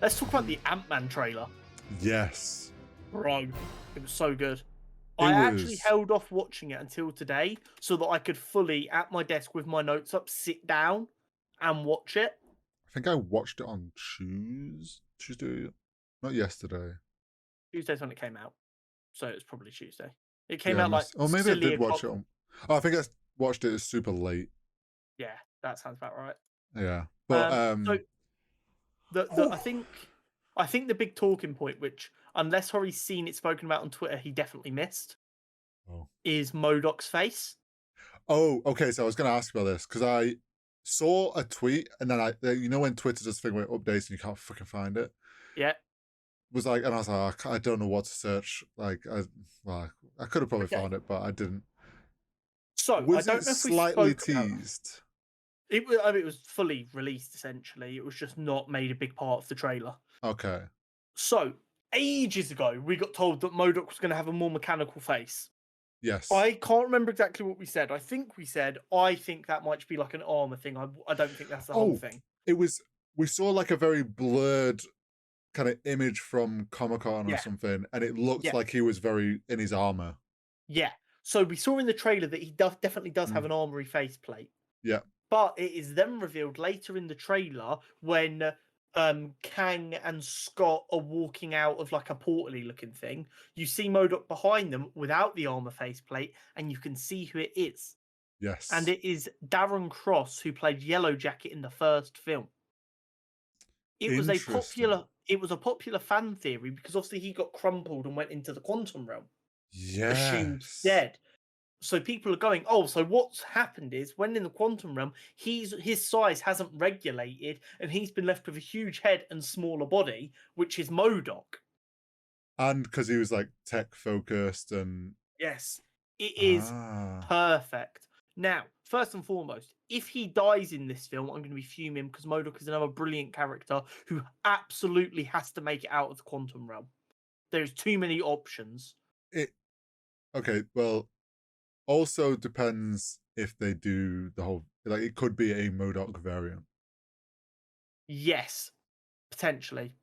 Let's talk about the Ant-Man trailer. Yes. Bro, it was so good. It I actually was. held off watching it until today so that I could fully, at my desk with my notes up, sit down and watch it. I think I watched it on Tuesday, not yesterday. Tuesday's when it came out, so it was probably Tuesday. It came Yeah, out like or maybe I silly did watch o'clock. it on. Oh, I think I watched it super late. Yeah, that sounds about right. Yeah, but So the I think the big talking point, which unless Hori's seen it spoken about on Twitter, he definitely missed, oh. is MODOK's face. Oh, okay. So I was going to ask about this because I saw a tweet and then when Twitter does thing where it updates and you can't fucking find it. Yeah. Was like, and I was like, I don't know what to search. Like, I could have probably Okay. found it, but I didn't. So I Was don't it know if we slightly spoke about teased? it. It was fully released essentially. It was just not made a big part of the trailer. Okay. So ages ago, we got told that MODOK was going to have a more mechanical face. Yes. I can't remember exactly what we said. I think we said, I think that might be like an armor thing. I don't think that's the whole thing. It was. We saw like a very blurred kind of image from Comic-Con or Yeah. something, and it looked Yeah. like he was very in his armor. Yeah. So we saw in the trailer that he definitely does have Mm. an armory faceplate. Yeah. But it is then revealed later in the trailer when Kang and Scott are walking out of like a portally looking thing. You see MODOK behind them without the armor faceplate, and you can see who it is. Yes. And it is Darren Cross, who played Yellow Jacket in the first film. It was a popular fan theory because obviously he got crumpled and went into the quantum realm, assumed Yes. dead. So people are going, oh, so what's happened is when in the quantum realm, his size hasn't regulated and he's been left with a huge head and smaller body, which is MODOK. And because he was like tech focused and Yes, it is perfect. Now, first and foremost, if he dies in this film, I'm going to be fuming because MODOK is another brilliant character who absolutely has to make it out of the quantum realm. There's too many options. Okay, well, also depends if they do the whole, like, it could be a MODOK variant. Yes, potentially.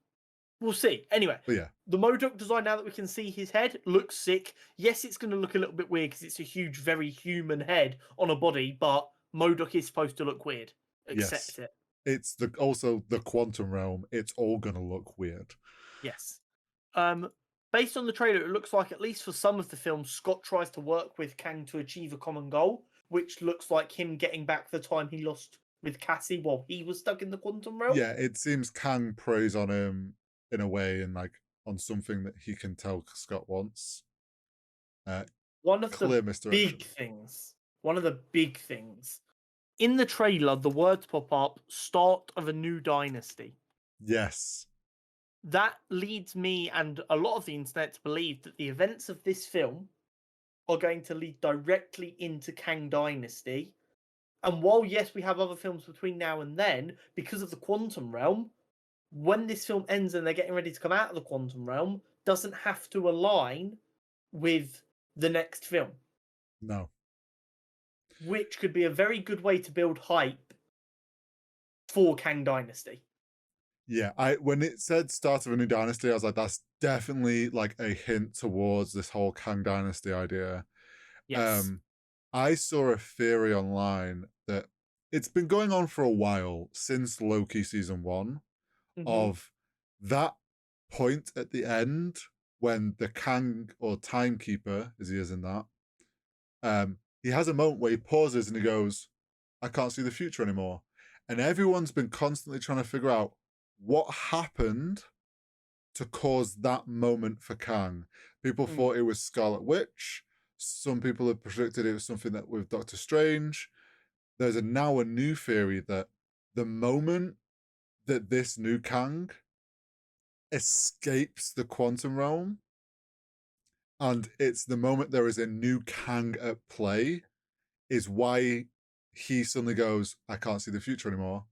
We'll see. Anyway, But yeah, the MODOK design, now that we can see his head, looks sick. Yes, it's going to look a little bit weird because it's a huge, very human head on a body, but MODOK is supposed to look weird. Accept yes. it. It's also the quantum realm. It's all gonna look weird. Yes. Based on the trailer, it looks like at least for some of the film, Scott tries to work with Kang to achieve a common goal, which looks like him getting back the time he lost with Cassie while he was stuck in the quantum realm. Yeah, it seems Kang preys on him in a way and like on something that he can tell Scott wants. One of Clear the misdirection. one of the big things in the trailer, the words pop up: "Start of a new dynasty." Yes. That leads me and a lot of the internet to believe that the events of this film are going to lead directly into Kang Dynasty. And while, yes, we have other films between now and then, because of the quantum realm, when this film ends and they're getting ready to come out of the quantum realm, doesn't have to align with the next film. No. Which could be a very good way to build hype for Kang Dynasty. Yeah, when it said start of a new dynasty, I was like, that's definitely like a hint towards this whole Kang Dynasty idea. Yes. I saw a theory online that it's been going on for a while since Loki season 1 of that point at the end when the Kang or Timekeeper, as he is in that, he has a moment where he pauses and he goes, I can't see the future anymore. And everyone's been constantly trying to figure out what happened to cause that moment for Kang. People thought it was Scarlet Witch. Some people have predicted it was something that with Doctor Strange. There's now a new theory that the moment that this new Kang escapes the quantum realm, and it's the moment there is a new Kang at play, is why he suddenly goes, I can't see the future anymore.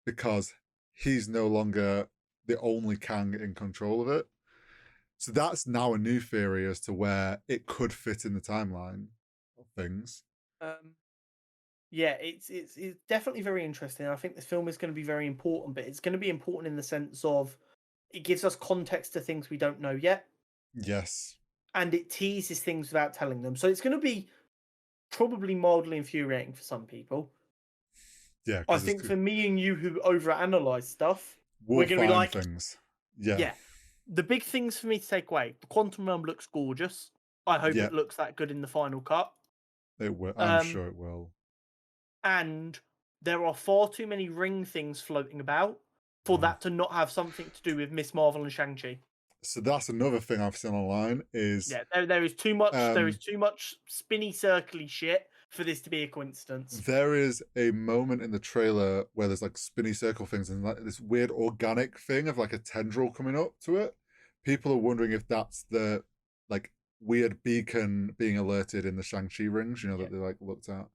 Because he's no longer the only Kang in control of it. So that's now a new theory as to where it could fit in the timeline of things. Yeah, it's definitely very interesting. I think this film is going to be very important, but it's going to be important in the sense of it gives us context to things we don't know yet, Yes. and it teases things without telling them. So it's going to be probably mildly infuriating for some people. Yeah, I because think for me and you who overanalyze stuff, we'll we're going to be find like, things. Yeah. yeah. The big things for me to take away: the quantum realm looks gorgeous. I hope Yeah, it looks that good in the final cut. it will. I'm Um, sure it will. and there are far too many ring things floating about for Oh. that to not have something to do with Miss Marvel and Shang-Chi. So that's another thing I've seen online is Yeah, there is too much. There is um too much spinny, circly shit for this to be a coincidence. there is a moment in the trailer where there's like spinny circle things and like this weird organic thing of like a tendril coming up to it. People are wondering if that's the like weird beacon being alerted in the Shang-Chi rings, Yeah, that they like looked at.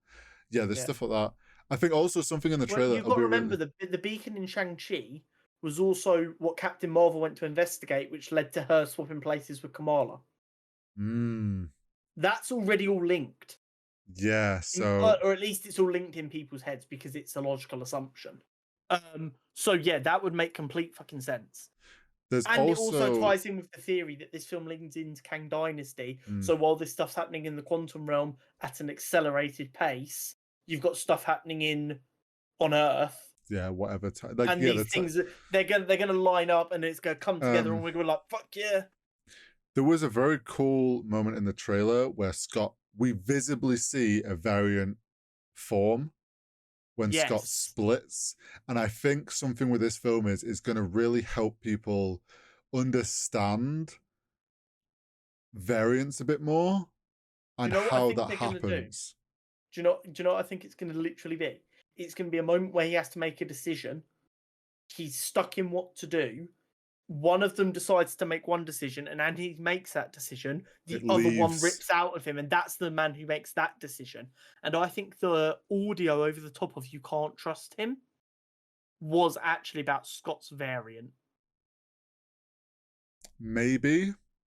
Yeah, there's yeah. stuff like that. I think also something in the Well, trailer you've will got to be remember really the beacon in Shang-Chi was also what Captain Marvel went to investigate, which led to her swapping places with Kamala. mm, That's already all linked, yeah, so or at least it's all linked in people's heads because it's a logical assumption. So yeah, that would make complete fucking sense. there's And it also also ties in with the theory that this film leans into Kang Dynasty. mm, So while this stuff's happening in the quantum realm at an accelerated pace, you've got stuff happening in on Earth, yeah, whatever like and yeah, these things they're gonna line up, and it's gonna come together, and um we're gonna be like, fuck yeah, there was a very cool moment in the trailer where we visibly see a variant form when Scott yes. splits. And I think something with this film is going to really help people understand variants a bit more Do and you know what I how think that they're gonna do? happens. Do you know what I think it's gonna literally be? It's gonna be a moment where he has to make a decision. He's stuck in what to do. One of them decides to make one decision, and he makes that decision, It the other one leaves, rips out of him, and that's the man who makes that decision. And I think the audio over the top of "You Can't Trust Him" was actually about Scott's variant. maybe.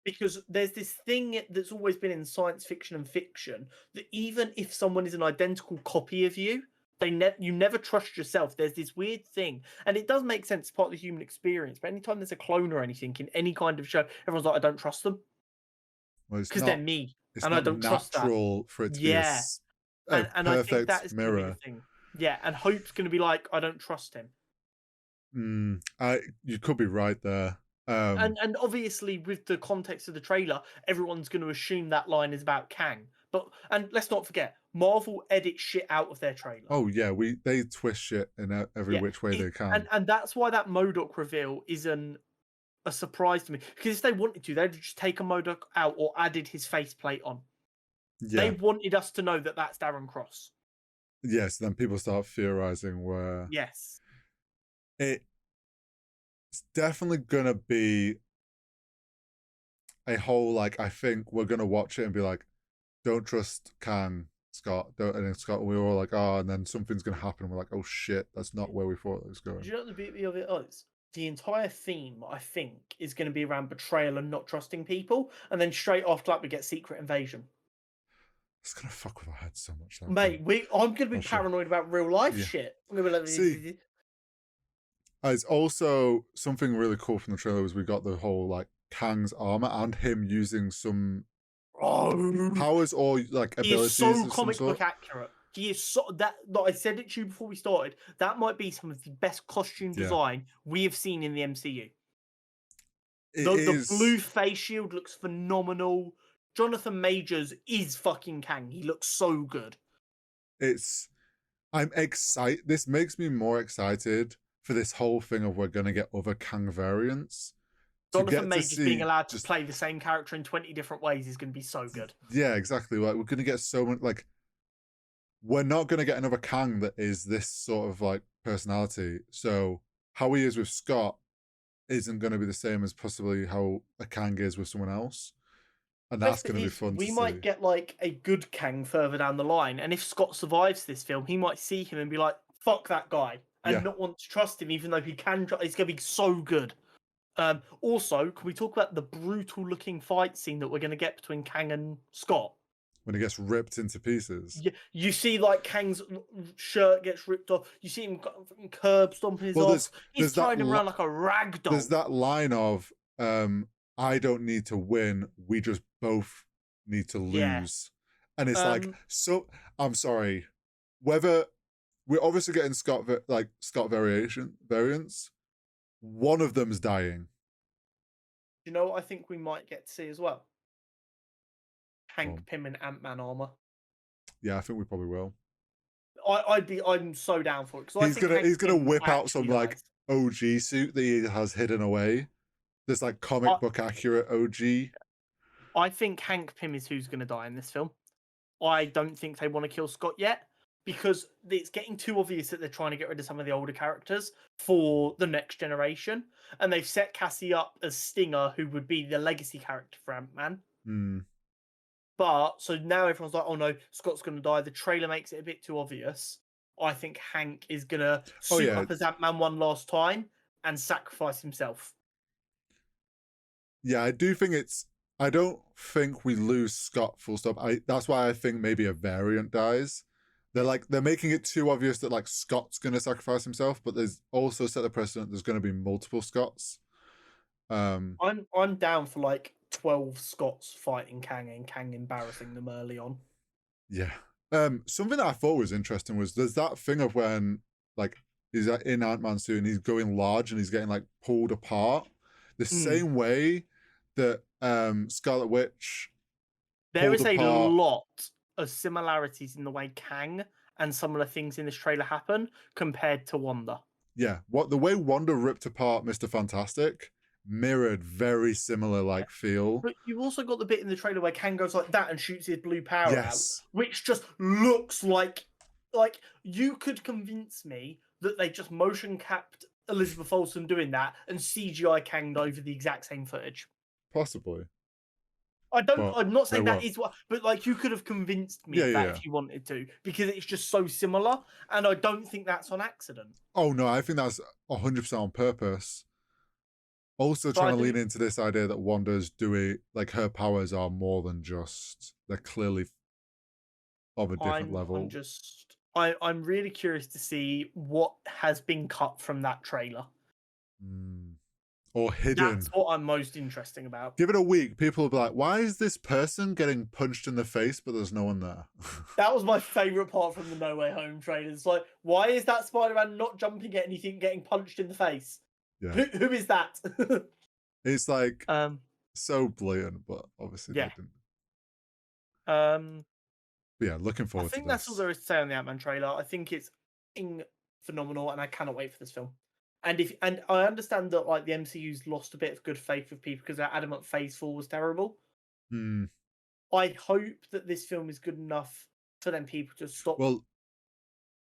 Because there's this thing that's always been in science fiction and fiction that even if someone is an identical copy of you, you never trust yourself. There's this weird thing, and it does make sense, part of the human experience. But anytime there's a clone or anything in any kind of show, everyone's like, "I don't trust them Well, because they're me, it's and I not don't trust that." natural for it to be Yeah, a and I think that perfect is going to be the mirror. thing. Yeah, and Hope's going to be like, "I don't trust him." You could be right there. And obviously with the context of the trailer, everyone's going to assume that line is about Kang. And let's not forget, Marvel edit shit out of their trailer. Oh yeah, they twist shit in every Yeah, which way they and can. that's why that Modoc reveal isn't a surprise to me. Because if they wanted to, they'd just taken Modoc out or added his faceplate on. They Yeah. wanted us to know that that's Darren Cross. Yes, then people start theorizing where Yes, it's definitely gonna be a whole like I think we're gonna watch it and be like, don't trust Kang, Scott, don't and then Scott we were all like, oh, and then something's gonna happen and we're like, oh shit, that's not where we thought it was do going. you know what the beauty of it is? The entire theme, I think, is going to be around betrayal and not trusting people, and then straight after that, we get Secret Invasion. It's gonna fuck with our heads so much that film. Mate, I'm gonna be Oh sure. paranoid about real life Yeah. shit. I'm gonna See, be like, it's also something really cool from the trailer was we got the whole like Kang's armor and him using some oh, powers or like he is abilities so of some comic book sort. accurate. He is so that. Like I said it to you before we started. That might be some of the best costume Yeah. design we have seen in the MCU. It The blue is face shield looks phenomenal. Jonathan Majors is fucking Kang. He looks so good. it's I'm excited. This makes me more excited for this whole thing of we're gonna get other Kang variants to Jonathan get to Majors being see allowed to just play the same character in 20 different ways is going to be so good. yeah, exactly. Like we're gonna get so much like we're not gonna get another Kang that is this sort of like personality. So how he is with Scott isn't gonna be the same as possibly how a Kang is with someone else. And that's Best bit gonna be is fun to we see. might get like a good Kang further down the line, and if Scott survives this film, he might see him and be like, "Fuck that guy," and Yeah. not want to trust him, even though he can. It's gonna be so good. Also, can we talk about the brutal looking fight scene that we're gonna get between Kang and Scott? when he gets ripped into pieces. You see, like, Kang's shirt gets ripped off. You see him curb stomping his Well, ass. He's there's that throwing him around like a rag there's doll. that line of I don't need to win, we just both need to Yeah. lose. And it's like, Um, so I'm sorry, whether we're obviously getting Scott variants, one of them's dying. you know what I think we might get to see as well? Hank Well, Pym in Ant-Man armor. yeah, I think we probably will. I'm so down for it because I think Hank He's gonna Pym whip out some actually like dies. OG suit that he has hidden away. This like comic I, book accurate OG. I think Hank Pym is who's going to die in this film. I don't think they want to kill Scott yet because it's getting too obvious that they're trying to get rid of some of the older characters for the next generation, and they've set Cassie up as Stinger, who would be the legacy character for Ant-Man. Hmm. But so now everyone's like, "Oh no, Scott's going to die." The trailer makes it a bit too obvious. I think Hank is going to Oh suit yeah, up as Ant-Man one last time and sacrifice himself. yeah. I don't think we lose Scott full stop. That's why I think maybe a variant dies. They're making it too obvious that like Scott's gonna sacrifice himself, but there's also set the precedent there's gonna be multiple Scotts. I'm down for like 12 Scots fighting Kang and Kang embarrassing them early on. Yeah. Something that I thought was interesting was there's that thing of when like he's in Ant-Man suit and he's going large and he's getting like pulled apart. The Mm. same way that Scarlet Witch There pulled is a apart. lot of similarities in the way Kang and some of the things in this trailer happen compared to Wanda. Yeah, what the way Wanda ripped apart Mr. Fantastic mirrored very similar Yeah. like feel. But you've also got the bit in the trailer where Kang goes like that and shoots his blue power out, Yes, which just looks like you could convince me that they just motion capped Elizabeth Olsen doing that and CGI Kanged over the exact same footage. possibly, I don't. but I'm not they saying that won't. is what, but like you could have convinced me Yeah, of yeah, that yeah. if you wanted to, because it's just so similar, and I don't think that's on accident. Oh no, I think that's 100% on purpose. Also But trying I to lean do. into this idea that Wanda's doing like her powers are more than just they're clearly of a different I'm level. just. I'm really curious to see what has been cut from that trailer. Mm. Or That's hidden. what I'm most interesting about. Give it a week, people will be like, why is this person getting punched in the face, but there's no one there? That was my favorite part from the No Way Home trailer. It's like, why is that Spider-Man not jumping at anything, getting punched in the face? Yeah. Who is that? It's like um, so blatant, but obviously they yeah. didn't. Um, But yeah, looking I forward to think that's all this. there is to say on the Ant-Man trailer. I think it's phenomenal, and I cannot wait for this film. And I understand that like the MCU's lost a bit of good faith with people because they're adamant Phase 4 was terrible. Hmm. I hope that this film is good enough for them people to stop. Well,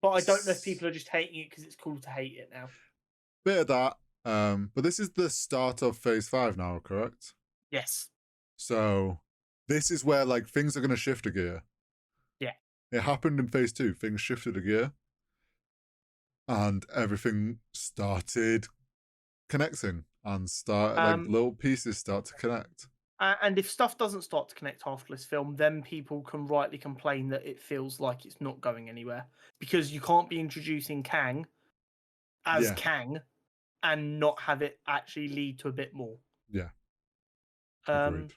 But I don't know if people are just hating it because it's cool to hate it now. bit of that. But this is the start of phase 5 now, correct? Yes. So this is where like things are gonna shift a gear. Yeah. It happened in phase 2, things shifted a gear. And everything started connecting and start like Um, little pieces start to connect. and if stuff doesn't start to connect after this film, then people can rightly complain that it feels like it's not going anywhere because you can't be introducing Kang as Yeah, Kang and not have it actually lead to a bit more. yeah, Um, agreed.